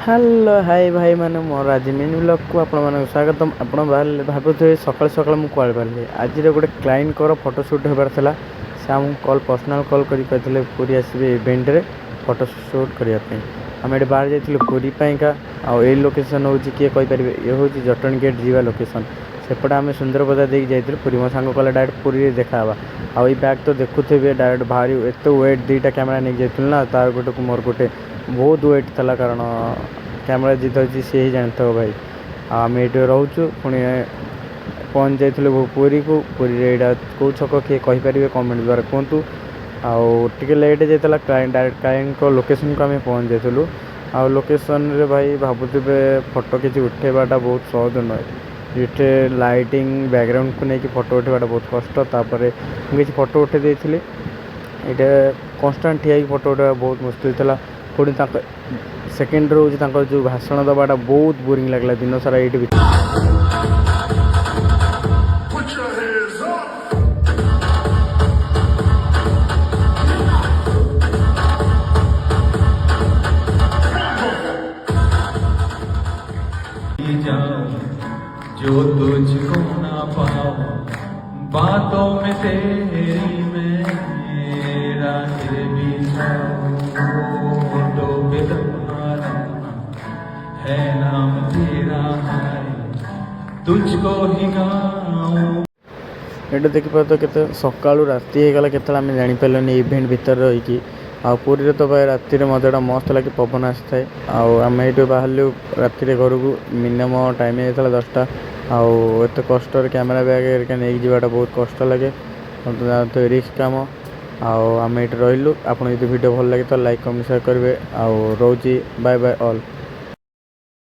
Hello hi भाई मैंने मोर आज मिनी ब्लॉग को आपण मानक स्वागतम। आपण भावुथे सकाल सकाल मुझे कॉल पारे आज गोटे क्लाइंट फोटोशूट होबार था। से आम कॉल पर्सनाल कॉल करते पूरी आसवे इवेंट रे फोटोशूट करने आम ये बाहर जाइए पूरी का आई लोकेशन हूँ किए कहींपर ये हूँ जटणी गेट जीवा लोकेशन सेपटे आम सुंदरपदा देख जाइए पूरी मो सांग कले डायरेक्ट पूरी देखा आई बैग तो देखुथे डायरेक्ट बाहर एत वेट दुईटा कैमेरा नहीं जाइए ना तार गोटे मोर गोटे बहुत वेट था कारण कैमेरा जी धरती सी ही जानते हो भाई आम ये रोचु पुणी पहुँच जाइए पूरी को पूरी यहाँ कौ छक किए कहींपर कमेंट द्वारा कहतु आगे लेट जाता डायरेक्ट क्लाइंट को लोकेशन को आम पहुँच जाइलु आ लोकेशन रे भाई भावुवे फोटो किसी उठेबाटा बहुत सहज नुहे ये लाइटिंग बैकग्राउंड को लेकिन फोटो उठेबाटा बहुत कष्ट मुझे फोटो उठे देती ये कन्स्टाट ठिया फोटो उठा बहुत मुस्किल था पुणी सेकेंड रोज जो भाषण दबाटा बहुत बोरिंग लगला दिन सारा ये जो तुझको ना पाओ बातों में तेरी मेरा फोटो पे तुम्हारा है नाम तेरा तुझको ही गाऊं। ये देखिए तो के सका राति होगा के जापारे इवेंट भितर रही पूरी तो भाई राति मजाटा मस्त लगे पवन आसी थाए आम ये बाहर राति घर को मिनिमम टाइम होता 10टा आते कष्ट कैमेरा बैग नहीं जावाटा बहुत कष्ट लगे तो रिस्क काम आम ये रही आपड़ भिडियो भल लगे तो लाइक कमेंट शेयर करेंगे रोची बाय बाय ऑल।